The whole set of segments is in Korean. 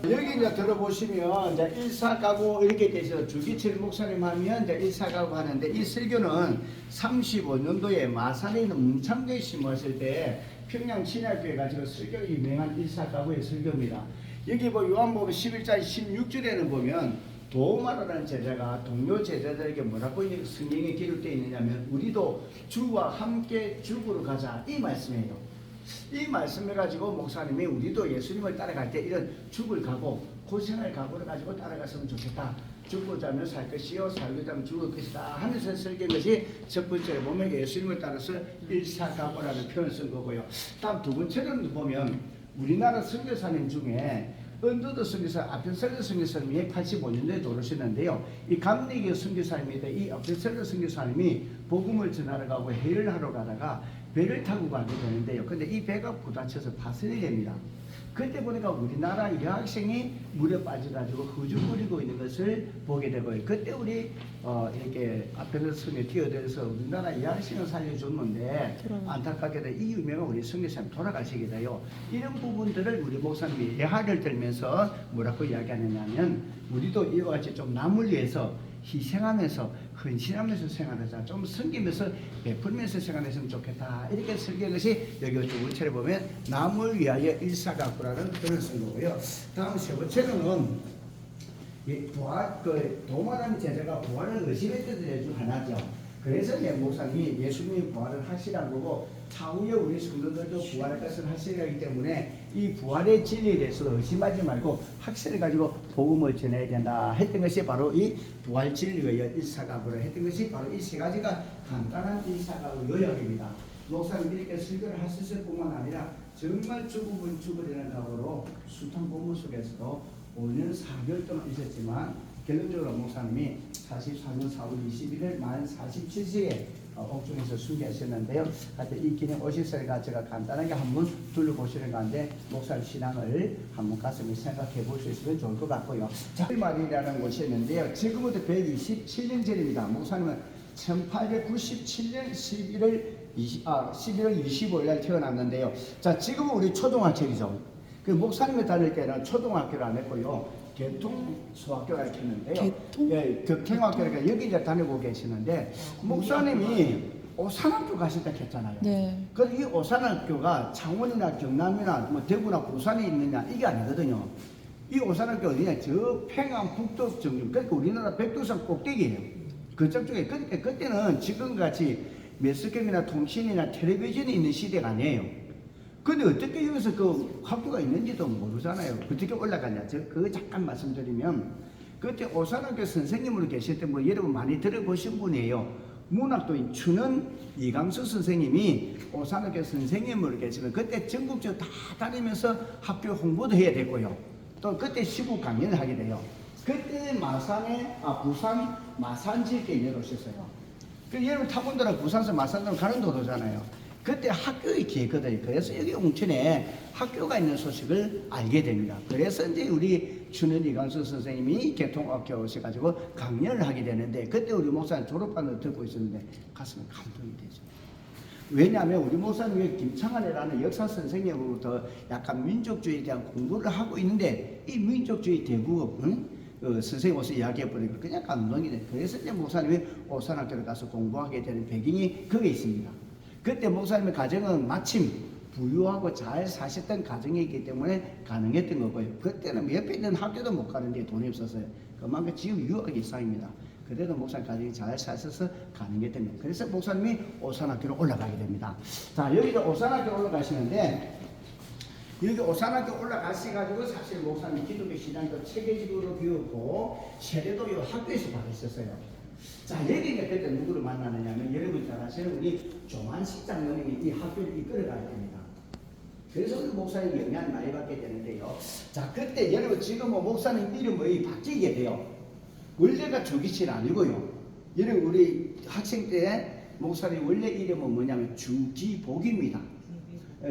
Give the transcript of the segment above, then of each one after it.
여기 이제 들어보시면 이제 일사가구 이렇게 돼서 주기철 목사님 하면 이제 일사가구 하는데 이 설교는 35년도에 마산에 있는 문창교에 심었을 때 평양 신학교에 가지고 설교 유명한 일사가구의 설교입니다. 여기 뭐 요한복음 11장 16절에는 보면 도마라는 제자가 동료 제자들에게 뭐라고 성경에 기록되어 있느냐면 우리도 주와 함께 죽으러 가자 이 말씀이에요. 이 말씀을 가지고 목사님이 우리도 예수님을 따라갈 때 이런 죽을 각오, 고생할 각오를 가지고 따라갔으면 좋겠다. 죽고자 하면 살 것이요 살고자 하면 죽을 것이다 하면서 설계한 것이 첫 번째로 보면 예수님을 따라서 일사각오라는 표현을 쓴 거고요. 다음 두 번째로는 보면 우리나라 선교사님 중에 언더드 선교사, 아펜셀러 선교사님이 85년도에 돌아오셨는데요. 이 감리교 선교사님인데 이 아펜셀러 선교사님이 복음을 전하러 가고 해를 하러 가다가 배를 타고 가게 되는데요. 근데 이 배가 부딪혀서 파손이 됩니다. 그때 보니까 우리나라 여학생이 물에 빠져가지고 허죽거리고 있는 것을 보게 되고요. 그때 우리 이렇게 앞에서 성에 뛰어들어서 우리나라 여학생을 살려줬는데 안타깝게도 이 유명한 우리 선교사님 돌아가시게 돼요. 이런 부분들을 우리 목사님이 예화를 들면서 뭐라고 이야기하느냐면 우리도 이와 같이 좀 남을 위해서 희생하면서 헌신하면서 생활하자. 좀 섬기면서 베풀면서 생활했으면 좋겠다. 이렇게 설계한 것이 여기 두 번째로 보면 남을 위하여 일사각구라는 표현을 쓴 거고요. 다음 세 번째로는 부활, 도마라는 제자가 부활을 의심했던 데 중 하나죠. 그래서 목사님이 예수님이 부활을 하시라고 보고 차후에 우리 성도들도 부활할 것을 하시려기 때문에 이 부활의 진리에 대해서 의심하지 말고 확신을 가지고 복음을 전해야 된다 했던 것이 바로 이 부활 진리의 일사각오를 했던 것이 바로 이 세 가지가 간단한 일사각오 요약입니다. 목사님이 이렇게 설교를 하셨을 뿐만 아니라 정말 죽으면 죽으려는 각오로 숱한 공부 속에서도 5년 4개월 동안 있었지만 결론적으로 목사님이 44년 4월 21일 만 47세에 옥중에서 순교하셨는데요. 하여튼 이 기념 오실서가 제가 간단하게 한번 둘러보시는 가운데 목사님 신앙을 한번 가슴에 생각해 볼 수 있으면 좋을 것 같고요. 자말이라는 곳이었는데요. 지금부터 127년 전입니다. 목사님은 1897년 11월 25일 날 태어났는데요. 자, 지금은 우리 초등학생이죠. 그 목사님이 다닐 때는 초등학교를 안 했고요. 개통소학교를 했는데요. 예, 격행학교를 여기 이제 다니고 계시는데 목사님이 오산학교 가실 때 했잖아요. 네. 그래서 이 오산학교가 창원이나 경남이나 뭐 대구나 부산에 있느냐 이게 아니거든요. 이 오산학교 어디냐? 저 평안 북도 정점. 그러니까 우리나라 백두산 꼭대기예요. 그쪽 쪽에 그러니까 그때는 지금같이 매스컴이나 통신이나 텔레비전이 있는 시대가 아니에요. 근데 어떻게 여기서 그 학교가 있는지도 모르잖아요. 어떻게 올라가냐. 그거 잠깐 말씀드리면, 그때 오산학교 선생님으로 계실 때 뭐 여러분 많이 들어보신 분이에요. 문학도인 추는 이강수 선생님이 오산학교 선생님으로 계시면 그때 전국적으로 다 다니면서 학교 홍보도 해야 되고요. 또 그때 시국 강연을 하게 돼요. 그때 부산 마산 지역에 내려오셨어요. 그 여러분 타분들은 부산에서 마산으로 가는 도로잖아요. 그때 학교에 계거든요. 그래서 여기 웅천에 학교가 있는 소식을 알게 됩니다. 그래서 이제 우리 추는 이강수 선생님이 개통학교 오셔가지고 강연을 하게 되는데 그때 우리 목사님 졸업반을 듣고 있었는데 가슴에 감동이 되죠. 왜냐하면 우리 목사님이 김창환이라는 역사 선생님으로부터 약간 민족주의에 대한 공부를 하고 있는데 이 민족주의 대국 선생님 와서 이야기해 보니까 그냥 감동이 돼요. 그래서 이제 목사님이 오산학교를 가서 공부하게 되는 배경이 거기에 있습니다. 그때 목사님의 가정은 마침 부유하고 잘 사셨던 가정이기 때문에 가능했던 거고요. 그때는 옆에 있는 학교도 못 가는데 돈이 없었어요. 그만큼 지금 유학의 일상입니다. 그래도 목사님 가정이 잘 사셔서 가능했던 거예요. 그래서 목사님이 오산학교로 올라가게 됩니다. 자, 여기도 오산학교 올라가시는데 여기 오산학교 올라가셔가지고 사실 목사님 기독교 신앙도 체계적으로 배우고 세례도 이 학교에서 받으셨어요. 자, 여기가 그때 누구를 만나느냐면 여러분 잘 아시는 우리 조만식 장로님이 이 학교를 이끌어가야 됩니다. 그래서 우리 목사님 영향을 많이 받게 되는데요. 자, 그때 여러분 지금 목사님 이름이 바뀌게 돼요. 원래가 조기실 아니고요. 여러분 우리 학생 때 목사님 원래 이름은 뭐냐면 주기복입니다.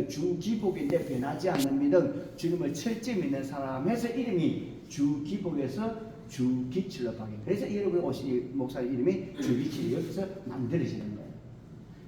주기복인데 변하지 않는 믿음, 주님을 철저히 믿는 사람 해서 이름이 주기복에서 주기철로 바뀌어요. 그래서 여러분 오신 목사님 이름이 주기철이 여기서 만들어지는 거예요.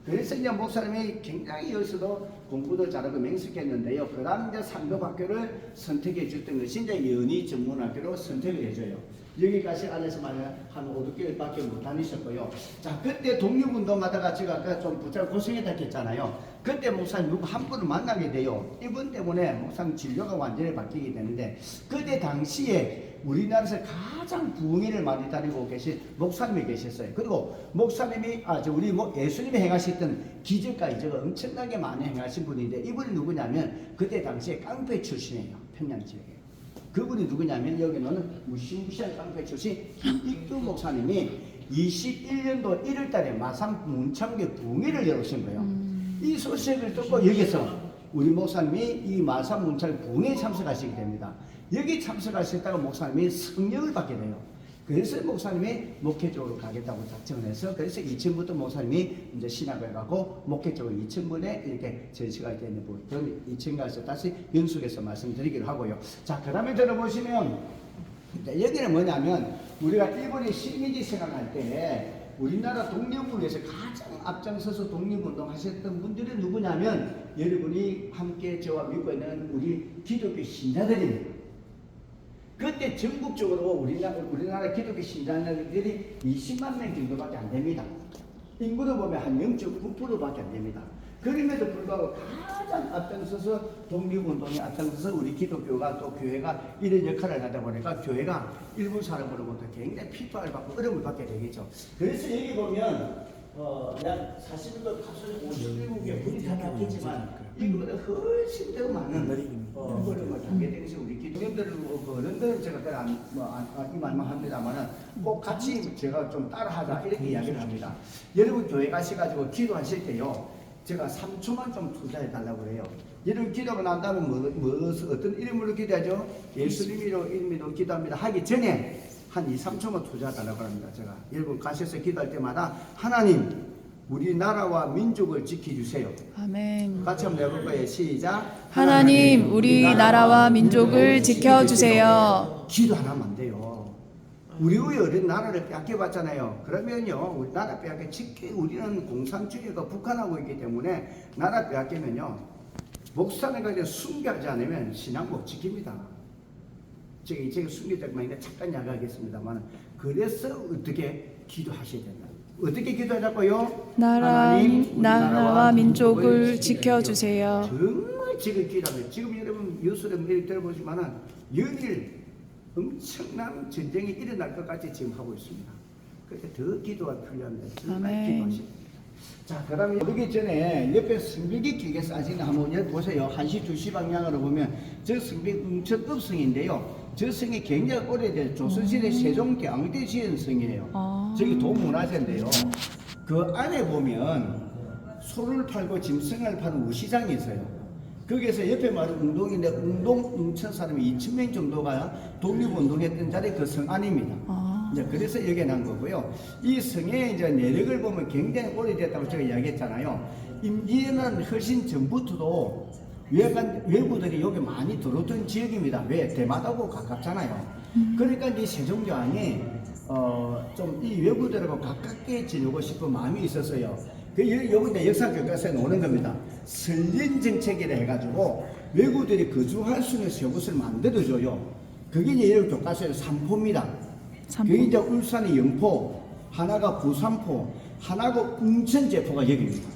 그래서 이제 목사님이 굉장히 여기서도 공부도 잘하고 맹숙했는데요. 그 다음 이제 상급학교를 선택해 줬던 것이 이제 연희전문학교로 선택을 해줘요. 여기까지 안에서 만약 한 5~6개월밖에 못 다니셨고요. 자, 그때 독립운동하다가 제가 아까 좀 부쩍 고생했다 했잖아요. 그때 목사님 누구 한 분을 만나게 돼요. 이분 때문에 목사님 진료가 완전히 바뀌게 되는데, 그때 당시에 우리나라에서 가장 부흥회를 많이 다니고 계신 목사님이 계셨어요. 그리고 목사님이 우리 예수님이 행하셨던 기적과 이적을 엄청나게 많이 행하신 분인데, 이분이 누구냐면 그때 당시에 깡패 출신이에요. 평양 지역에. 그분이 누구냐면 여기는 무시무시한 깡패 출신 김익규 목사님이 21년도 1월달에 마산 문창교 부흥회를 열으신 거예요. 이 소식을 듣고 여기서 우리 목사님이 이 마산 문창교 부흥회에 참석하시게 됩니다. 여기 참석하셨다가 목사님이 성령을 받게 돼요. 그래서 목사님이 목회 쪽으로 가겠다고 작정을 해서, 그래서 2000부터 목사님이 이제 신학을 가고 목회 쪽으로 2000분에 이렇게 전시가 되는 부분, 2000 가서 다시 연속해서 말씀드리기로 하고요. 자, 그 다음에 들어보시면, 여기는 뭐냐면, 우리가 일본의 식민지 생각할 때, 우리나라 독립을 위해서 가장 앞장서서 독립운동 하셨던 분들이 누구냐면, 여러분이 함께 저와 믿고 있는 우리 기독교 신자들입니다. 그때 전국적으로 우리나라 기독교 신자들이 20만 명 정도밖에 안 됩니다. 인구로 보면 한 0.9%밖에 안 됩니다. 그럼에도 불구하고 가장 앞장서서 독립운동에 앞장서서 우리 기독교가 또 교회가 이런 역할을 하다 보니까 교회가 일본 사람으로부터 굉장히 피파를 받고 어려움을 받게 되겠죠. 그래서 여기 보면 약 40도 탑승 57개 분이 다 바뀌지만 이거보다 훨씬 더 많은 어려움을 당게 되면서 우리 기독교인들은 어른들은 제가 이 말만 합니다만은 꼭 같이 제가 좀 따라하자 이렇게 이야기를 합니다. 여러분 교회 가셔가지고 기도하실 때요, 제가 3초만 좀 투자해 달라고 그래요. 여러분 기도가 난 다음에 어떤 이름으로 기도하죠? 예수님으로 이름으로 기도합니다 하기 전에 한 2~3초만 투자해달라고 합니다. 제가 여러분 가셔서 기도할 때마다 하나님 우리나라와 민족을 지켜주세요. 아멘. 같이 한번 해볼 거예요. 시작. 하나님 우리나라와 민족을 지켜주세요. 기도 안 하면 안 돼요. 우리 어린 나라를 빼앗겨봤잖아요. 그러면요, 우리 나라 빼앗겨 우리는 공산주의가 북한하고 있기 때문에 나라 빼앗기면요, 목사를 가지고 순교하지 않으면 신앙 못 지킵니다. 제가 순교자가 아닌데 잠깐 이야기하겠습니다만, 그래서 어떻게 기도하셔야 된다. 어떻게 기도하자고요? 하나님 나라와 민족을 지켜주세요. 정말 지금 기도하면, 지금 여러분 뉴스를 매일 들어보지만은 연일 엄청난 전쟁이 일어날 것 같이 지금 하고 있습니다. 그래서 더 기도가 필요합니다. 정말 기도하십니다. 자, 그 다음에 오기 전에 옆에 성벽이 길게 쌓여있는 한번 여기 보세요. 1시, 2시 방향으로 보면 저 성벽 음천읍성인데요. 저 성이 굉장히 오래된 조선시대 세종대왕때 지은 성이에요. 저기 도문화재인데요. 그 안에 보면 소를 팔고 짐승을 파는 우시장이 있어요. 거기에서 옆에 말은 운동인데 운동 사람이 2,000명 정도가 독립운동했던 자리 그 성 안입니다. 이제 그래서 여기에 난 거고요. 이 성의 이제 내력을 보면 굉장히 오래됐다고 제가 이야기했잖아요. 임기에는 훨씬 전부터도 외부들이 여기 많이 들어오던 지역입니다. 왜? 대마도하고 가깝잖아요. 그러니까 이 세종대왕이 좀 이 외부들하고 가깝게 지내고 싶은 마음이 있었어요. 여기 이제 역사 교과서에 나오는 겁니다. 설린 정책이라 해가지고 외국들이 거주할 수 있는 곳을 만들어줘요. 그게 이제 이런 교과서의 3포입니다. 그게 이제 울산의 영포, 하나가 부산포, 하나가 웅천제포가 여기입니다.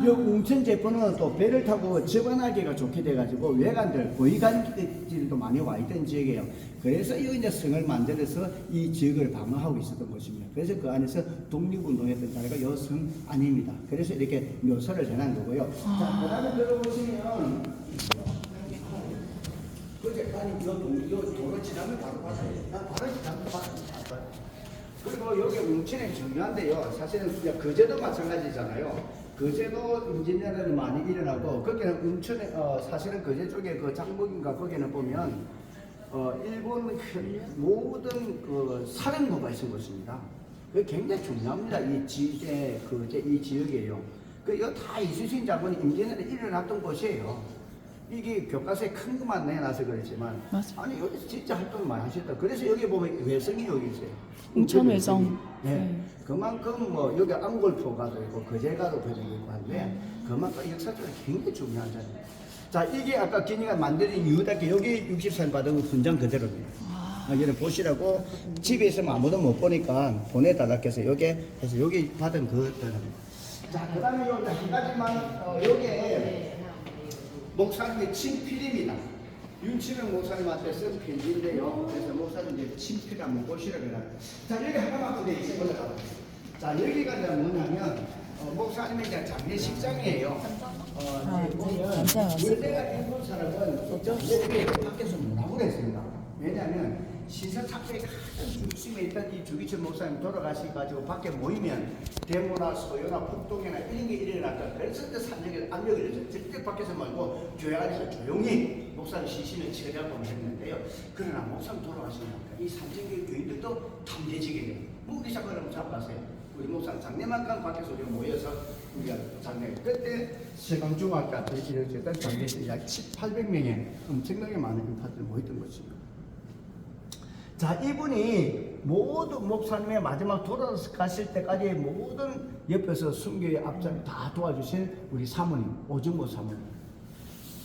이 웅천제포는 또 배를 타고 접근하기가 좋게 돼가지고 외관들, 거위간들도 많이 와 있던 지역이에요. 그래서 이 이제 성을 만들어서 이 지역을 방어하고 있었던 곳입니다. 그래서 그 안에서 독립운동했던 자리가 이 성 안입니다. 그래서 이렇게 묘사를 해놓은 거고요. 자, 그 다음에 들어보시면, 아니, 요 도로 지나면 바로 받아요. 바로 지나면 받아요. 그리고 여기 웅천이 중요한데요. 사실은 거제도 마찬가지잖아요. 거제도 임진왜란이 많이 일어나고, 거기는 웅천에, 사실은 거제 쪽에 그 장목인가 거기는 보면, 일본 모든 그 사령부가 있은 곳입니다. 그게 굉장히 중요합니다. 이 지역이에요. 이거 다 이순신 장군이 임진왜란이 일어났던 곳이에요. 이게 교과서에 큰 것만 내놔서 그렇지만 맞아. 아니 여기서 진짜 활동을 많이 하셨다. 그래서 여기 보면 외성이 여기 있어요. 웅천 외성. 네. 네. 그만큼 뭐 여기 앙골포가도 있고 거제가도 배정이 있고 한데 그만큼 역사적으로 굉장히 중요한 자리입니다. 자, 이게 아까 기니가 만드는 이유답게 여기 60살 받은 분장 그대로입니다. 여기 보시라고 집에 있으면 아무도 못 보니까 보내달라고 해서 여기 해서 여기 받은 그것들입니다. 자, 그 다음에 여기 한 가지만 여기에 목사님의 친필입니다. 윤치명 목사님한테 쓴 편지인데요. 그래서 목사님 이제 친필 한번 보시라고 해요. 자, 여기 하나만 더 이제 올라가요. 자, 여기가 이제 뭐냐면 목사님의 이제 장례식장이에요. 이제 보면 원래가 일본 사람은 여기 밖에서 뭐라고 그랬습니다. 왜냐하면 신사 착배에 가장 중심에 있던 이 주기철 목사님 돌아가셔가지고 밖에 모이면 데모나 소요나 폭동이나 이런 게 일어났다. 그래서 그 산적에 압력을 해서 절대 밖에서 말고 교회 안에서 조용히 목사님 시신을 처리하고 했는데요. 그러나 목사님 돌아가시니까 이 산적의 교인들도 탐대지게 돼요. 무기사 그러면 잡아세요. 우리 목사님 장례만간 밖에서 우리가 모여서 우리가 장례 그때 세강중학교 앞에 이렇게 장례식 약 800명의 엄청나게 많은 인파들이 모였던 것입니다. 자, 이분이 모든 목사님의 마지막 돌아가실 때까지 모든 옆에서 순교의 앞장 다 도와주신 우리 사모님, 오정모 사모님.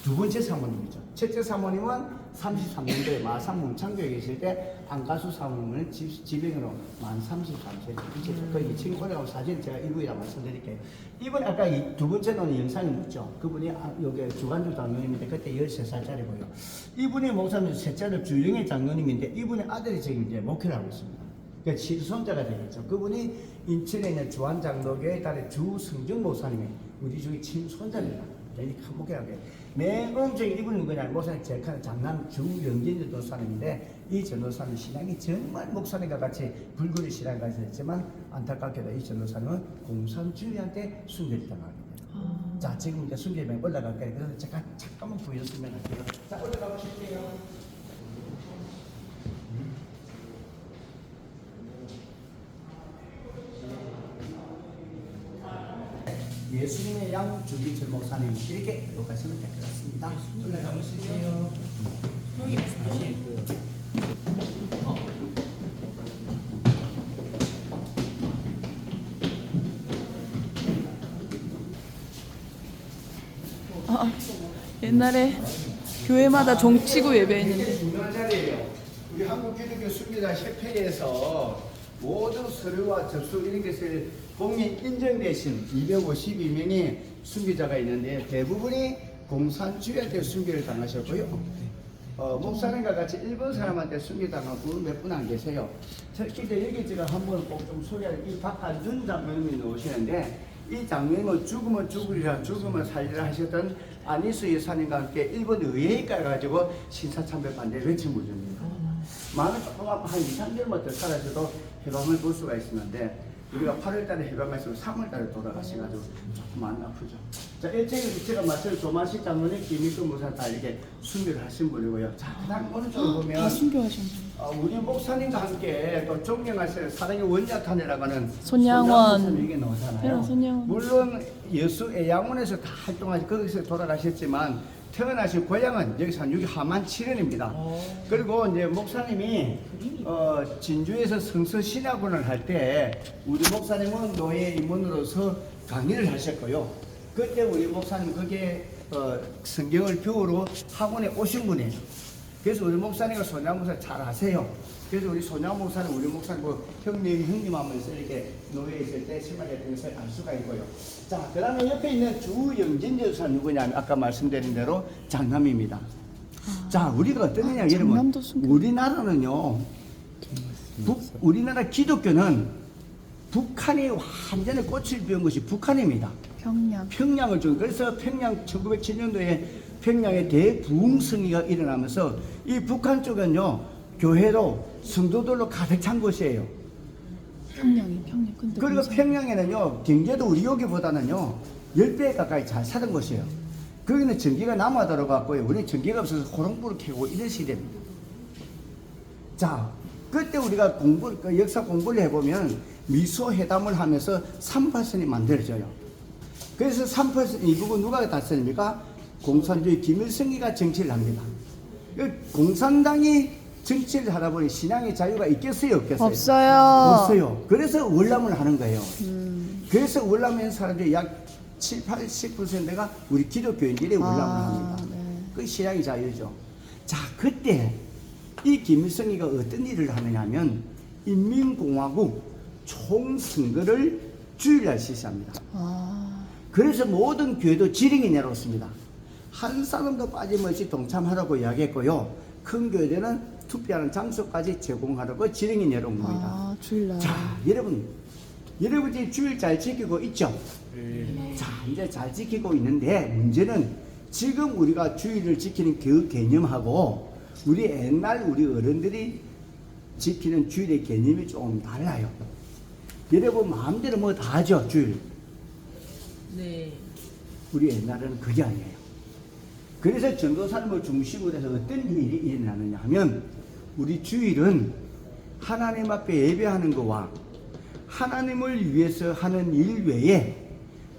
두 번째 사모님이죠. 첫째 사모님은 33년도에 마산 문창교에 계실 때 안가수 사모님을 지병으로 만 33세. 거기 친구하고 사진 제가 일부이라 말씀드릴게요. 이분 아까 두 번째 놓은 영상이 있죠. 그분이 여기 주간주 장로님인데 그때 13살짜리고요. 이분이 목사님 셋째로 주영의 장로님인데 이분의 아들이 지금 이제 목회를 하고 있습니다. 그러니까 칠손자가 되겠죠. 그분이 인천에 있는 주한장로교회 딸의 주승정 목사님이 우리 중에 친손자입니다. 큰 목회하게 매음적인 이분은 누구냐? 목사님 제일 큰 장남 주영진 전도사님인데 이 전도사님 신앙이 정말 목사님과 같이 불굴의 신앙을 가졌지만 안타깝게도 이 전도사님은 공산주의한테 순교를 당하게 돼요. 자, 지금 이제 순교에 올라갈 거예요. 그래서 제가 잠깐만 보였으면 할게요. 자, 올라가 보실게요. 예수님의 양 주기철 목사님 이렇게 기록하시면 될 것 같습니다. 올라가 보실게요. 옛날에 교회마다 종치고 예배했는데. 중요한 자리예요. 우리 한국기독교 순교자 협회에서 모든 서류와 접수 이런 것을 공인 인정되신 252명의 순교자가 있는데 대부분이 공산주의한테 순교를 당하셨고요. 목사님과 같이 일본 사람한테 순교당한 분 몇 분 안 계세요. 특히 여기 제가 한번 꼭 좀 소개할 이 박한준 장로님이 나오시는데 이 장로님은 죽으면 죽으리라 죽으면 살리라 하셨던 아니스 여사님과 함께 일본 의회에 가가지고 신사참배 반대를 외친 분입니다. 마음이 조금 아파 한 2, 3개월만 더 살아서도 해방을 볼 수가 있었는데 우리가 8월달에 해방했으면 3월달에 돌아가셔가지고 조금 많이 아프죠. 자, 일찍 제가 마침 조만식 장로님, 김익근 목사 다 이렇게 순교를 하신 분이고요. 자, 그다음 오른쪽으로 보면 다 순교하셨네. 우리 목사님과 함께 또 존경하시는 사랑의 원자탄이라고 하는 손양원. 목사님 이게 나오잖아요. 손양원. 물론 예수 애양원에서 다 활동하시 거기서 돌아가셨지만 태어나신 고향은 여기 산 여기 하만 7원입니다. 그리고 이제 목사님이 진주에서 성서 신학원을 할 때 우리 목사님은 노예 임원으로서 강의를 하셨고요. 그때 우리 목사님 거기에 성경을 배우러 학원에 오신 분이에요. 그래서 우리 목사님과 손양 목사 잘 아세요. 그래서 우리 손양 목사는 우리 목사님 형님 하면서 이렇게 노예에 있을 때 생활했던 것을 알 수가 있고요. 자, 그 다음에 옆에 있는 주영진 전도사 누구냐면 아까 말씀드린 대로 장남입니다. 자, 우리가 어떠느냐 여러분. 장남도 순교. 우리나라는요. 우리나라 기독교는 북한이 완전히 꽃을 피운 것이 북한입니다. 평양을 좀 그래서 평양 1907년도에 평양에 대부흥성리가 일어나면서 이 북한 쪽은요 교회로 성도들로 가득 찬 곳이에요. 평양. 근데 그리고 평양에는요 경제도 우리 여기보다는요 10배 가까이 잘 사는 곳이에요. 거기는 전기가 남아 들어갔고요. 우리는 전기가 없어서 호롱불을 켜고 이런 시대입니다. 자, 그때 우리가 역사 공부를 해보면 미소 회담을 하면서 38선이 만들어져요. 그래서 38선 이 부분 누가 달성입니까? 공산주의 김일성이가 정치를 합니다. 공산당이 정치를 하다 보니 신앙의 자유가 있겠어요, 없겠어요? 없어요. 없어요. 그래서 월남을 하는 거예요. 그래서 월남하는 사람들이 약 7, 80%가 우리 기독교인들이 월남을 합니다. 네. 그 신앙의 자유죠. 자, 그때 이 김일성이가 어떤 일을 하느냐면 인민공화국 총선거를 주일날 실시합니다. 그래서 모든 교회도 지령이 내려왔습니다. 한 사람도 빠짐없이 동참하라고 이야기했고요. 큰 교회들은 투표하는 장소까지 제공하라고 지령이 내려온 겁니다. 주일날. 자, 여러분들이 주일 잘 지키고 있죠? 자, 이제 잘 지키고 있는데 문제는 지금 우리가 주일을 지키는 그 개념하고 우리 옛날 우리 어른들이 지키는 주일의 개념이 조금 달라요. 여러분 마음대로 뭐 다 하죠, 주일. 네. 우리 옛날에는 그게 아니에요. 그래서 전도사님을 중심으로 해서 어떤 일이 일어나느냐 하면 우리 주일은 하나님 앞에 예배하는 것과 하나님을 위해서 하는 일 외에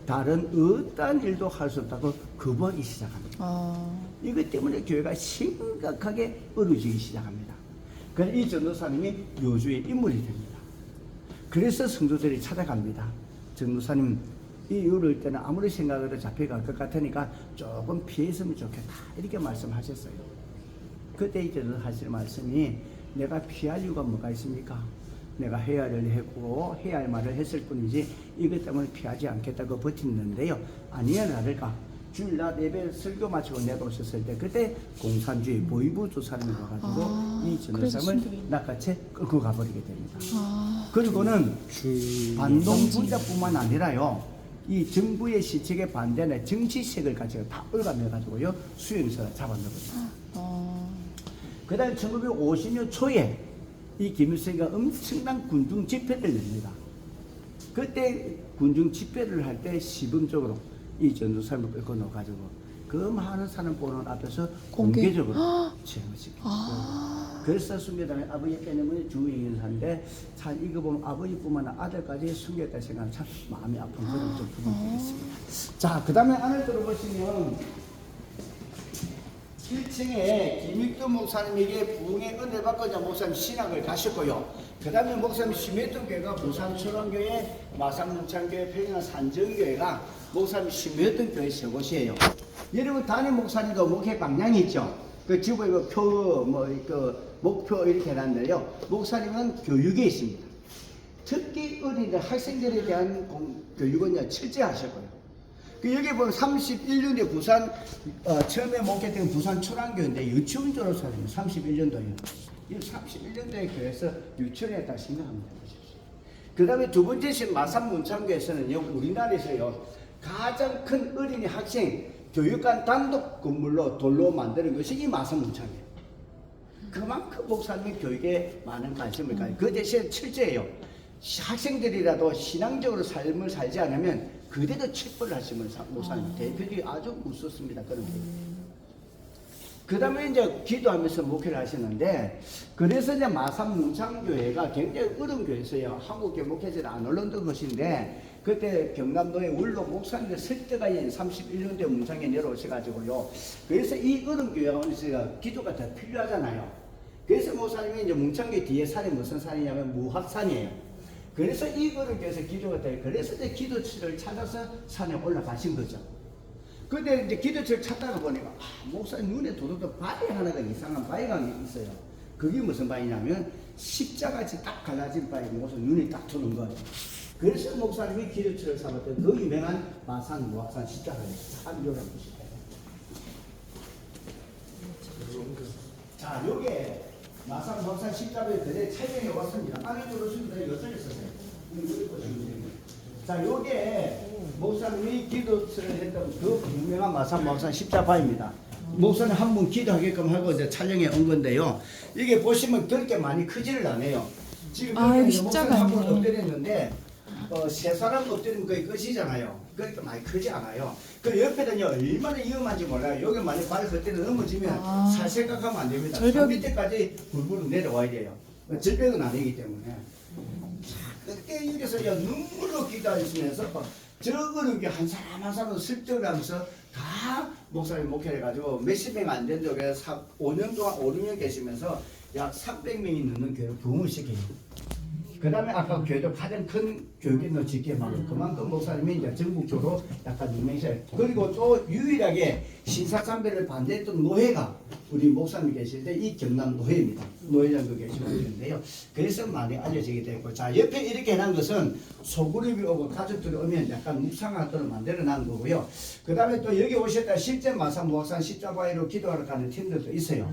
다른 어떠한 일도 할 수 없다고 거부하기 시작합니다. 이것 때문에 교회가 심각하게 어려지기 시작합니다. 그래서 이 전도사님이 요주의 인물이 됩니다. 그래서 성도들이 찾아갑니다. 전도사님 이 이럴 때는 아무리 생각해도 잡혀갈 것 같으니까 조금 피했으면 좋겠다 이렇게 말씀하셨어요. 그때 이제 하실 말씀이 내가 피할 이유가 뭐가 있습니까? 내가 해야 할 일을 했고 해야 할 말을 했을 뿐이지 이것 때문에 피하지 않겠다고 버티는데요. 아니야 나를까? 주일날 예배 설교 마치고 내려오셨을 때 그때 공산주의 보이부 조사님이 와가지고 이 전도사님을 낚아채 끌고 가버리게 됩니다. 그리고는 반동 분자뿐만 아니라요. 이 정부의 시책에 반대하는 정치색을 가지고 다 올가매가지고요 수용소에 잡아넣거든요. 그 다음에 1950년 초에 이 김일성이가 엄청난 군중 집회를 냅니다. 그때 군중 집회를 할 때 시범적으로 이 전도사님을 끌고 넣어가지고 그 많은 사람 보는 앞에서 공개적으로 제거시킵니다. 그래서 순교단에 아버지 때문에 주의인사인데 참 이거 보면 아버지뿐만 아니라 아들까지 순교했다 생각하면 참 마음이 아픈 그런 좀 부분이 되겠습니다. 자, 그 다음에 안을 들어보시면 1층에 김익도 목사님에게 부흥의 은혜 받고자 목사님 신학을 가셨고요. 그 다음에 목사님 심했던 교회가 부산초롱교회, 마산문창교회, 평양 산정교회가 목사님 심했던 교회 세 곳이에요. 여러분 담임 목사님도 목회 방향이 있죠. 그 지구에 그 표, 그 목표 이렇게 해놨는데요. 목사님은 교육에 있습니다. 특히 어린이들 학생들에 대한 교육은 철저하셨고요. 그 여기 보면 31년도에 부산 처음에 목회된 부산 초랑교인데 유치원조로 살았어요. 31년도에. 이 31년도에 교회에서 유치원에 다 생각합니다. 그 다음에 두 번째 신 마산 문창교에서는요, 우리나라에서요 가장 큰 어린이 학생 교육관 단독 건물로 돌로 만드는 것이 이 마산 문창이에요. 그만큼 목사님이 교육에 많은 관심을 가지고 그 대신에 철저해요. 학생들이라도 신앙적으로 삶을 살지 않으면 그대로 책벌을 하시면 목사님 대표들이 아주 무섭습니다. 그런 게. 그 다음에 이제 기도하면서 목회를 하시는데, 그래서 이제 마산 문창교회가 굉장히 어려운 교회였어요. 한국계 목회자들 안 올라온 것인데, 그때 경남도의 울로 목사님들 설득가 31년도에 문창에 내려오셔가지고요. 그래서 이 어려운 교회가 기도가 더 필요하잖아요. 그래서 목사님이 이제 문창교회 뒤에 산이 무슨 산이냐면 무학산이에요. 그래서 이거를 위해서 기도가 돼요. 그래서 이제 기도처를 찾아서 산에 올라가신 거죠. 근데 이제 기도처를 찾다가 보니까 목사님 눈에 도둑도 바위 하나가 이상한 바위가 있어요. 그게 무슨 바위냐면 십자같이 딱 갈라진 바위 모습 눈이 딱 드는 거예요. 그래서 목사님이 기도처를 삼았던 그 유명한 마산 무학산 십자가를 참 요락보시다. 자, 요게 마산 무학산 십자가에 그대 촬영해 왔습니다. 안에 들어오시면 여전히 있었어요. 자, 요게 목사님이 기도를 했던 그 유명한 마산 무학산 십자가입니다. 목사님 한 분 기도하게끔 하고 이제 촬영해 온 건데요. 이게 보시면 그렇게 많이 크지를 않아요. 지금 여기 목사님 한 분 십자가네. 엎드렸는데 세 사람 엎드리면 거의 끝이잖아요. 그러니까 많이 크지 않아요. 그 옆에는요 얼마나 위험한지 몰라요. 여기 만약 발을 그때 넘어지면 살 생각하면 안 됩니다. 산 밑에까지 불불 내려와야 돼요. 절벽은 아니기 때문에. 그때 여기서 눈물로 기도하시면서 저 어려운 게 한 사람 한 사람 설득을 하면서 다 목사님 목회를 해가지고 몇십 명 안 된 적에 5년 동안 5, 6년 계시면서 약 300명이 넘는 교회를 부흥을 시켜요. 그 다음에 아까 교회도 가장 큰 교육인도 짓게 하고 그만큼 목사님이 이제 전국적으로 약간 유명해져요. 그리고 또 유일하게 신사참배를 반대했던 노회가 우리 목사님 계실 때 이 경남 노회입니다. 노회장도 계시고 있는데요. 그래서 많이 알려지게 되고, 자 옆에 이렇게 해놓은 것은 소그룹이 오고 가족들이 오면 약간 묵상하도록 만들어 놓은 거고요. 그 다음에 또 여기 오셨다 실제 마산 목산 십자바위로 기도하러 가는 팀들도 있어요.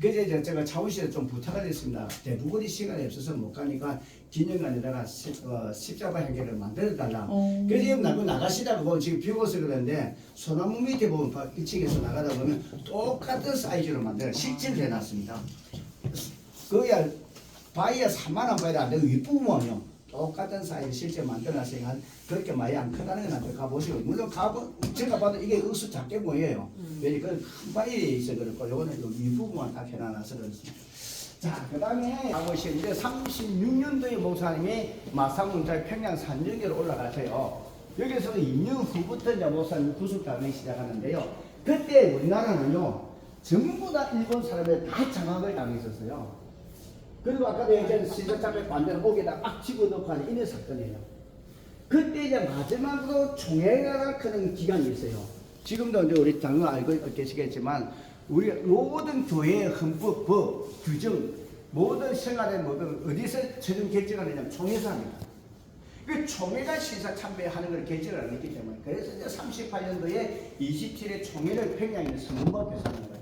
그래서 이제 제가 차우실에 좀 부탁을 했습니다. 대부분이 시간이 없어서 못 가니까 기념관에다가 십자가 행계를 만들어 달라. 그래서 지금 나가시다고 지금 비워서 그러는데 소나무 밑에 보면 1층에서 나가다 보면 똑같은 사이즈로 만들어 실질을 해놨습니다. 그야 바위야 3만 원 바위도 안 되고 윗부분은요 똑같은 사이즈 실제 만들어놨으니까 그렇게 많이 안 크다는 건 한번 가보시고, 물론 제가 봐도 이게 억수 작게 보여요. 왜냐면 큰 바위에 있어 그렇고 요거는 윗부분만 딱 해놔서 그렇습니다. 자, 그 다음에 가보시면 이제 36년도에 목사님이 마산문자 평양 산정교로 올라가세요. 여기서 2년 후부터 이제 목사님 구속당하기 시작하는데요. 그때 우리나라는요 전부 다 일본 사람에 다 장악을 당했었어요. 그리고 아까도 얘기한 시설장에 반대로 목에다 막 집어넣고 하는 이런 사건이에요. 그때 이제 마지막으로 총회가 크는 기간이 있어요. 지금도 이제 우리 장로 알고 계시겠지만 우리 모든 교회의 헌법, 법, 규정, 모든 생활의 모든 어디서 최종 결정을 하냐면 총회에서 합니다. 그 총회가 시사 참배하는 걸 결정을 안 했기 때문에, 그래서 이제 38년도에 27회 총회를 평양에 있는 성문법에서 하는 거예요.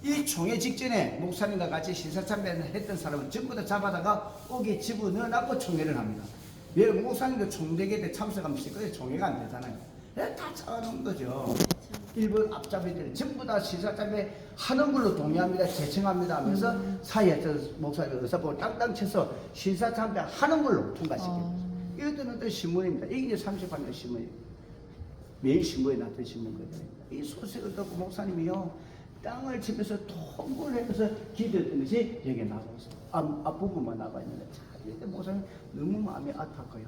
이 총회 직전에 목사님과 같이 시사 참배를 했던 사람은 전부 다 잡아다가 옥에 집어넣어놓고 총회를 합니다. 왜 목사님도 총대회 때 참석하면 시끄러워 총회가 안 되잖아요. 다 잡아놓은 거죠. 일본 앞잡이들이 전부 다 시사참배 하는 걸로 동의합니다. 제청합니다 하면서 사이에 목사님 의사보고 땅땅 쳐서 시사참배 하는 걸로 통과시킵니다. 이것들은 또 신문입니다. 이게 이제 38년 신문이에요. 매일 신문에 났던 신문거든요. 이 소식을 듣고 목사님이요 땅을 치면서 통보를 하면서 기도했던 것이 여기에 나가고 있어요. 앞부분만 나가 있는데, 자, 이때 목사님 너무 마음이 아팠고요.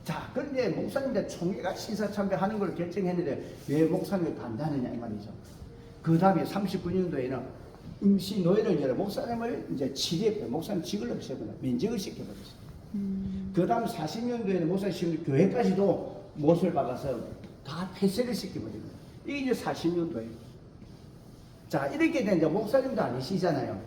자, 그런데 목사님들 총회가 시사참배하는 걸 결정했는데 왜 목사님이 반대하느냐 이 말이죠. 그 다음에 39년도에는 임시 노예를 열어 목사님을 이제 취재했고요. 목사님 직을 없애버려 면직을 시켜버렸어요. 그 다음 40년도에는 목사님 교회까지도 못을 박아서 다 폐쇄를 시켜버립니다. 이게 이제 40년도예요. 자, 이렇게 된 이제 목사님도 아니시잖아요.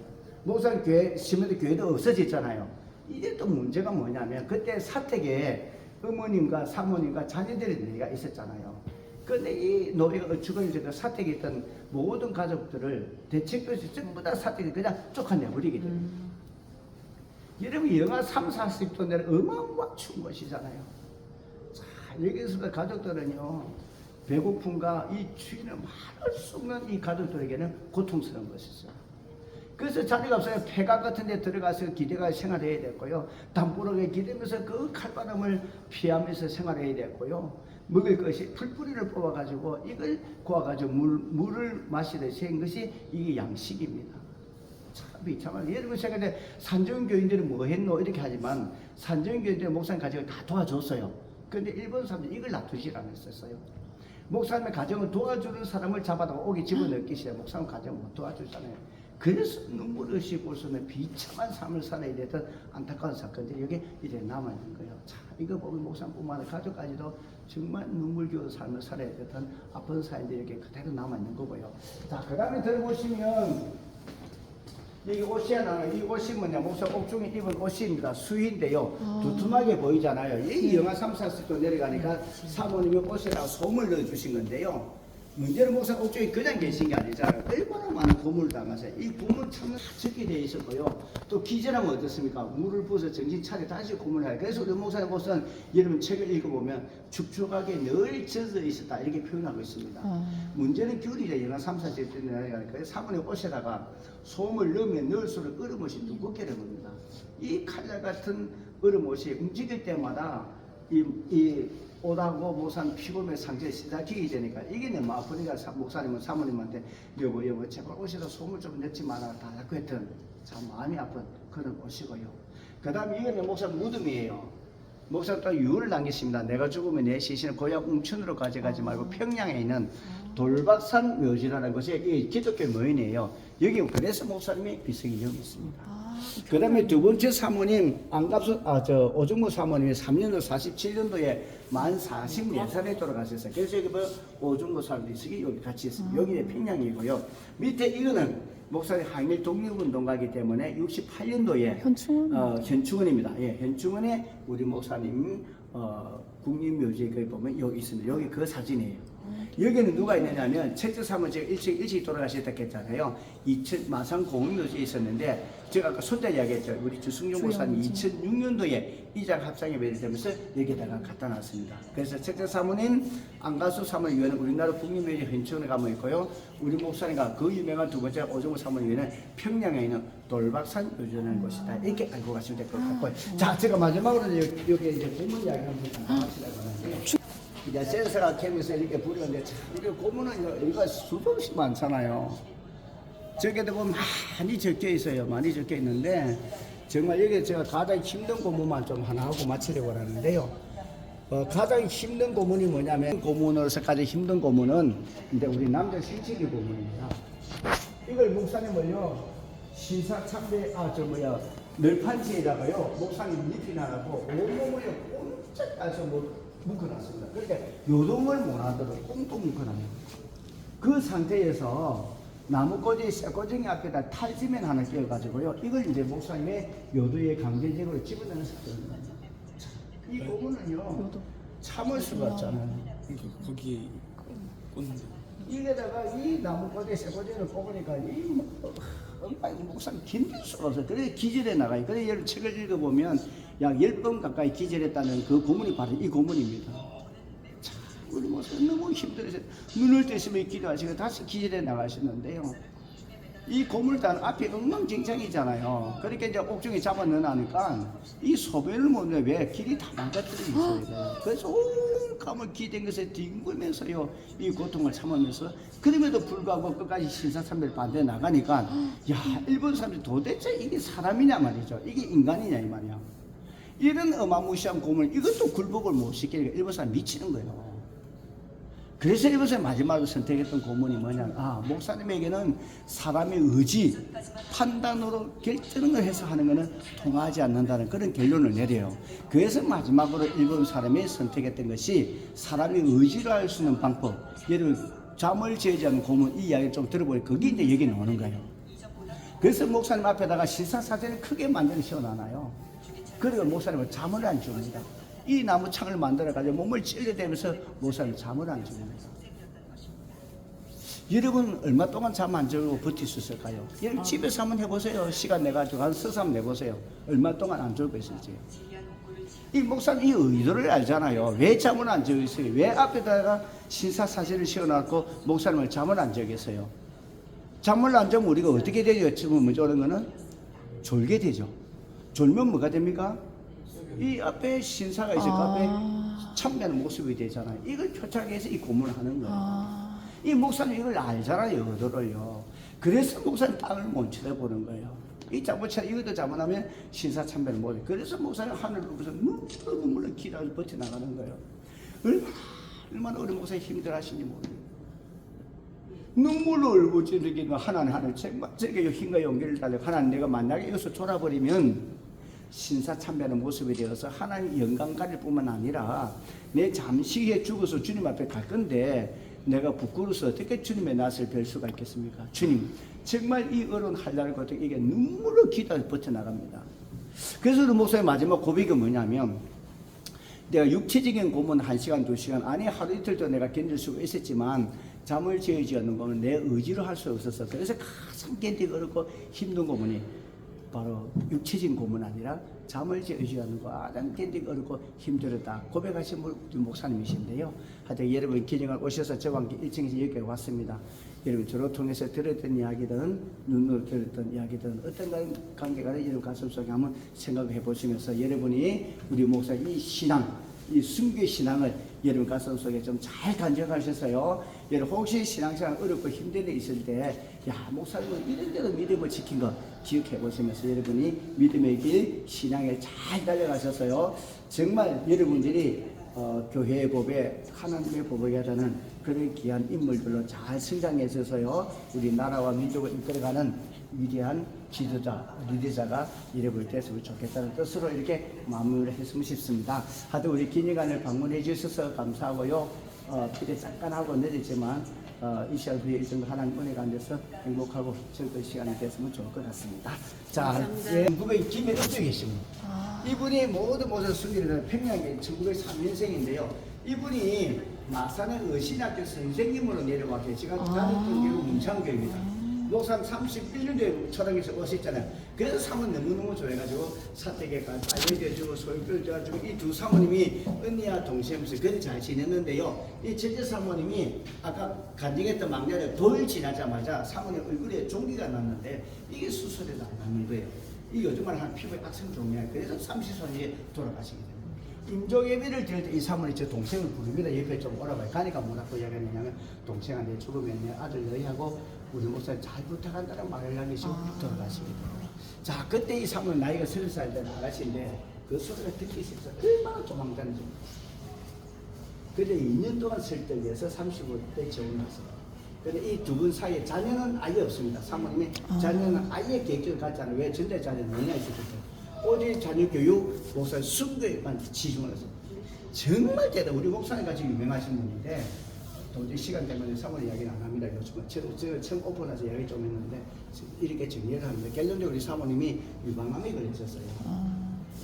목사님 교회, 시민들 교회도 없어졌잖아요. 이게 또 문제가 뭐냐면 그때 사택에 어머님과 사모님과 자녀들이 나이가 있었잖아요. 근데 이 노예가 어처구니 사택에 있던 모든 가족들을 대책도 없이 전부 다 사택에 그냥 쫓아내버리게 됩니다. 여러분 영하 3, 40도 내려 어마어마한 추운 것이잖아요. 자, 여기서 가족들은요 배고픔과 이 추위를 말할 수 없는 이 가족들에게는 고통스러운 것이죠. 그래서 자리가 없어요. 폐각 같은 데 들어가서 기대가 생활해야 됐고요. 담벼락에 기대면서 그 칼바람을 피하면서 생활해야 됐고요. 먹을 것이 풀뿌리를 뽑아가지고 이걸 구워가지고 물을 마시듯이 한 것이 이게 양식입니다. 참 비참하네. 여러분 생각해 산정교인들은 뭐 했노 이렇게 하지만 산정교인들 목사님 가정을 다 도와줬어요. 그런데 일본 사람들이 이걸 놔두질 않았었어요. 목사님의 가정을 도와주는 사람을 잡아다가 오게 집어넣기 시작해 목사님 가정을 못 도와주잖아요. 그래서 눈물 없이 볼 수 없는 비참한 삶을 살아야 되던 안타까운 사건들이 여기 이제 남아있는 거예요. 자, 이거 보면 목사님뿐만 아니라 가족까지도 정말 눈물겨운 삶을 살아야 되던 아픈 사연들이 이렇게 그대로 남아있는 거고요. 자, 그 다음에 들어보시면 여기 옷이 하나, 이 옷이 뭐냐, 목사 옥중에 입은 옷입니다. 수의인데요. 두툼하게 보이잖아요. 이 영하 3, 40도 내려가니까 사모님이 옷에다가 솜을 넣어주신 건데요. 문제는 목사 옥중에 그냥 계신 게 아니잖아요. 얼마나 많은 고문을 당하세요. 이 고문 참는 적게 되어 있었고요. 또 기절하면 어떻습니까? 물을 부어서 정신 차려 다시 고문을 해요. 그래서 우리 목사님 옷은 여러분 책을 읽어보면 축축하게 늘 젖어 있었다 이렇게 표현하고 있습니다. 문제는 귤이죠. 영하 3, 40도 내려가니까 그래서 사모님 옷에다가 솜을 넣으면 넣을수록 얼음옷이 두껍게 됩니다. 이 칼날 같은 얼음옷이 움직일 때마다 이 옷하고 목사님 피곤의 상태에 시달리게 되니까 이게 너무 아프니까 목사님은 사모님한테 여보 제발 옷에다 솜을 좀 넣지 마라 달라고 했던 참 마음이 아픈 그런 옷이고요. 그 다음에 이거는 목사님 무덤이에요. 목사님 또 유언을 남겼습니다. 내가 죽으면 내 시신을 고향 웅천으로 가져가지 말고 평양에 있는 돌박산 묘지라는 곳에 이 기독교 묘인이에요. 여기 그래서 목사님이 비석이 여기 있습니다. 그 다음에 두 번째 사모님 안갑수 오중무 사모님이 3년도 47년도에 만 44살에 돌아가셨어요. 그래서 여기 뭐 오중무 사모님 비석이 여기 같이 있습니다. 여기에 평양이고요. 밑에 이거는 목사님 항일 독립운동가이기 때문에 68년도에 현충원입니다. 예, 현충원에 우리 목사님 국립묘지에 거기 보면 여기 있습니다. 여기 그 사진이에요. 여기는 누가 있느냐면 첫째 사모님 일찍 돌아가셨다 했잖아요. 마산 공릉묘지에 있었는데 제가 아까 손자 이야기했죠. 우리 주승용 목사님 2006년도에 이장 합상에 매료되면서 여기다가 갖다 놨습니다. 그래서 첫째 사모님 안가수 사모님 위원은 우리나라 국립묘지 현충원에 가면 있고요. 우리 목사님과 그 유명한 두 번째 오종호 사모님 위원은 평양에 있는 돌박산 묘지라는 곳이다. 이렇게 알고 가시면 될 것 같고요. 자, 제가 마지막으로 여기 이제 고문 이야기 한번 하시려고 하는데 이제 센서가 캠에서 이렇게 부르는데 참 이게 고문은 여기가 수없이 많잖아요. 저기도 보면 많이 적혀 있어요. 많이 적혀 있는데 정말 여기 제가 가장 힘든 고문만 좀 하나 하고 마치려고 하는데요. 가장 힘든 고문이 뭐냐면 고문으로서까지 힘든 고문은 이제 우리 남자 신체기 고문입니다. 이걸 목사님을요 신사참배 널판지에다가요 목사님 잎이 나라고 온몸을요 꼼짝 따서 묶어놨습니다. 그러니까 요동을 못하도록 꽁꽁 묶어놔요. 그 상태에서 나무꼬지 쇠꼬쟁이 앞에다 탈지면 하나 끼워가지고요. 이걸 이제 목사님의 요도에 강제적으로 집어넣는 사건입니다. 이 고문은요 참을 수가 없잖아요. 거기 꽂는데 이게다가 이 나무꼬지 쇠꼬쟁이를 뽑으니까 목사님 견딜 수가 없어요. 그래서 기절해 나가요. 그래서 여러분 책을 읽어보면 약 10번 가까이 기절했다는 그 고문이 바로 이 고문입니다. 참, 우리 목사님 너무 힘들어서 눈을 뜨시면 기도하시고 다시 기절해 나가시는데요. 이 고물단 앞이 엉망진창이잖아요. 그러니까 이제 옥중에 잡아 넣으니까 이 소변을 못 내. 왜? 길이 다 망가뜨려 있어야 돼요. 그래서 온 감을 기댄 것에 뒹굴면서요 이 고통을 참으면서 그럼에도 불구하고 끝까지 신사참배를 반대 나가니까 야 일본 사람들이 도대체 이게 사람이냐 말이죠. 이게 인간이냐 이 말이야. 이런 어마무시한 고문 이것도 굴복을 못 시키니까 일본 사람 미치는 거예요. 그래서 이것을 마지막으로 선택했던 고문이 뭐냐? 목사님에게는 사람의 의지, 판단으로 결정을 해서 하는 것은 통하지 않는다는 그런 결론을 내려요. 그래서 마지막으로 일본 사람이 선택했던 것이 사람의 의지로 할 수 있는 방법. 예를 들어 잠을 재지 않는 고문 이 이야기를 좀 들어보니 그게 이제 여기 나오는 거예요. 그래서 목사님 앞에다가 시사사전을 크게 만들어 씌워놔요. 그리고 목사님은 잠을 안 줍니다. 이 나무창을 만들어가지고 몸을 찔러대면서 목사님 잠을 안 줍니다. 여러분 얼마 동안 잠 안 자고 버틸 수 있을까요? 여러분 집에서 한번 해보세요. 시간 내가지고 한 서서 한번 내보세요. 얼마 동안 안 자고 있을지. 이 목사님 이 의도를 알잖아요. 왜 잠을 안 자고 있어요? 왜 앞에다가 신사사실을 씌워놨고 목사님을 잠을 안 자겠어요? 잠을 안 자면 우리가 어떻게 되죠? 지금 먼저 오는 거는 졸게 되죠. 졸면 뭐가 됩니까? 이 앞에 신사가 있을 그 앞에 참배하는 모습이 되잖아요. 이걸 표창하기 위해서 이 고문을 하는 거예요. 이 목사님 이걸 알잖아요. 의도를요. 그래서 목사님 땅을 못 쳐다보는 거예요. 이 잘못처럼 이것도 잘못하면 신사 참배를 못해요. 그래서 목사님 하늘을 보면서 눈물로 기도하면서 버텨나가는 거예요. 얼마나 우리 목사님 힘들어하시는지 모르겠어요. 눈물로 울고 찌르기는 하나님 정말 제게 힘과 용기를 달라고 하나님 내가 만약에 여기서 졸아버리면 신사참배하는 모습이 되어서 하나님 영광 가릴 뿐만 아니라 내 잠시에 죽어서 주님 앞에 갈 건데 내가 부끄러워서 어떻게 주님의 낯을 뵐 수가 있겠습니까? 주님 정말 이 어려운 한날을 거쳐 이게 눈물로 기도해서 버텨나갑니다. 그래서 우리 목사의 마지막 고백이 뭐냐면 내가 육체적인 고문 1시간 2시간 아니 하루 이틀도 내가 견딜 수가 있었지만 잠을 재우지 않는 거는 내 의지로 할 수 없었어. 그래서 가장 견디기 어렵고 힘든 고문이 바로 육체적인 고문 아니라 잠을 재우지 않는 거 가장 견디기 어렵고 힘들었다 고백하신 목사님이신데요. 하여튼 여러분 기정을 오셔서 저와 함께 1층에서 여기까지 왔습니다. 여러분 저를 통해서 들었던 이야기든 눈으로 들었던 이야기든 어떤 관계가 여러분 가슴속에 한번 생각해 보시면서 여러분이 우리 목사 이 신앙 이 순교 신앙을 여러분 가슴속에 좀 잘 간직하셔서요. 여러분 혹시 신앙생활 어렵고 힘든 데 있을 때, 야, 목사님은 이런데도 믿음을 지킨 거 기억해 보시면서 여러분이 믿음의 길, 신앙에 잘 달려가셔서요. 정말 여러분들이 교회의 법에 하나님의 법에 하자는 그런 귀한 인물들로 잘 성장해 있어서요. 우리 나라와 민족을 이끌어가는 위대한 지도자, 리더자가 여러분이 됐으면 좋겠다는 뜻으로 이렇게 마무리를 했으면 싶습니다. 하여튼 우리 기념관을 방문해 주셔서 감사하고요. 비례 잠깐 하고 내렸지만 이 시간 후에 이 정도 하나님 은혜가 안 돼서 행복하고 즐거운 시간이 됐으면 좋을 것 같습니다. 자, 예, 구배 김혜덕 계십니다. 이분이 모든 승리를 평양에 1903년생인데요. 이분이 마산의 의신학교 선생님으로 내려와 계시가 다녔던 게 문창교입니다. 목사님 31년도에 초등에서 오셨잖아요. 그래서 사모님 너무너무 좋아해가지고 사택에 가서 알려줘주고 소유를 줘가지고 이 두 사모님이 언니와 동생으로서 그리 잘 지냈는데요. 이 첫째 사모님이 아까 간증했던 막내를 돌 지나자마자 사모님 얼굴에 종기가 났는데 이게 수술해도 안 낫는 거예요. 이 요즘은 한 피부에 악성 종이야. 그래서 30岁에 돌아가시게 됩니다. 임종 예배를 드릴 때 이 사모님 제 동생을 부릅니다. 옆에 좀 오라고 가니까 뭐라고 이야기하냐면 동생한테 죽으면 내 아들 너희하고 우리 목사님 잘 부탁한다는 말을 남기시고 돌아가시게 됩니다. 자, 그때 이 사모님 나이가 30살 된 아가씨인데 그 소리를 듣기 있어서 얼마나 조망자인지. 그런데 2년 동안 설득해서 35대 재혼했어요. 그런데 이 두 분 사이에 자녀는 아예 없습니다. 사모님이 자녀는 아예 계획을 갖지 않아요. 왜? 전대 자녀는 뭐냐 있었거든요. 오직 자녀 교육, 목사님 순교에만 치중을 해서 정말 대단. 우리 목사님 같이 유명하신 분인데 도저히 시간 때문에 사모님 이야기는 안 합니다. 요즘은 제가 처음 오픈해서 이야기 좀 했는데 이렇게 정리를 하는데 결론적으로 우리 사모님이 유방암에 걸렸었어요.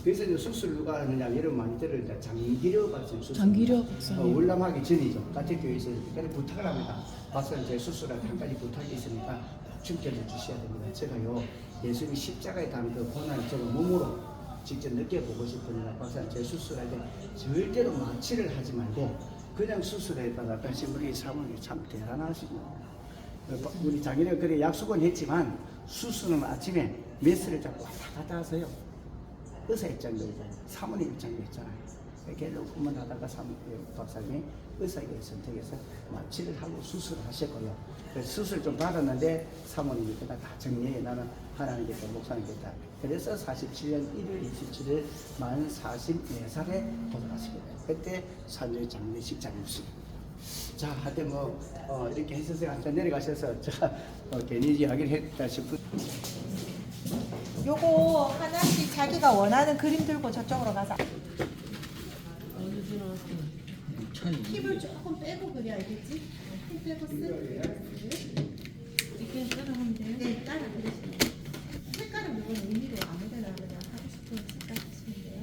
그래서 이제 수술 누가 하느냐 여러분 많이 들으니까 장기려 박사님 수술. 장기려 박사님. 월남하기 전이죠. 같은 교회에서 그래 부탁을 합니다. 박사님 제 수술할 때 한 가지 부탁이 있으니까 꼭 춤결을 주셔야 됩니다. 제가요 예수님이 십자가에 담은 그 고난을 제가 몸으로 직접 느껴보고 싶으니까 박사님 제 수술할 때 절대로 마취를 하지 말고 그냥 수술해다가 하신 우리 사모님이 참 대단하시고 우리 자기는 그래 약속은 했지만 수술은 아침에 메스를 잡고 왔다 갔다 하세요. 의사 입장도 있잖아요. 사모님 입장도 있잖아요. 결국 후문하다가 박사님이 의사에게 선택해서 마취를 하고 수술을 하셨고요. 그래서 수술 좀 받았는데 사모님이 그다 다 정리해 나는 하나님께서 목사님께서 그래서 47년 1월 27일 만 44살에 돌아가시게 돼요. 그때 산주의 장례식장이었습니다. 자, 하여튼 이렇게 해서 한참 내려가셔서 제가 괜히 이야기를 했다 싶은. 요거 하나씩 자기가 원하는 그림 들고 저쪽으로 가자. 힙을 조금 빼고 그려 알겠지? 힙 빼고 이렇게 따라하면 돼요? 네, 따라 그리시면 돼요. 색깔은 이건 의미로 아무데나 그냥 하고 싶은 색깔 쓰시면 돼요.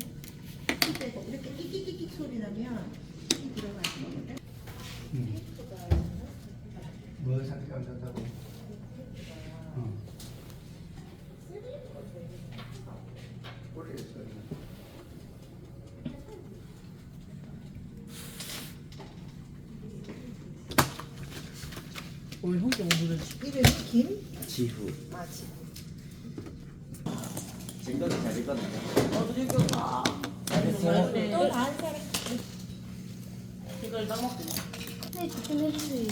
힙 빼고 이렇게 끽끽끽 소리 나면 힙 들어가는 거거든. 뭘 선택하셨다고? 모르겠어요. 오늘 형제 오늘은 이름이 김? 지후. 아, 지금. 증거는 잘 읽었네. 또 다른 사람. 이걸 따먹고 네, 조금 해주세요.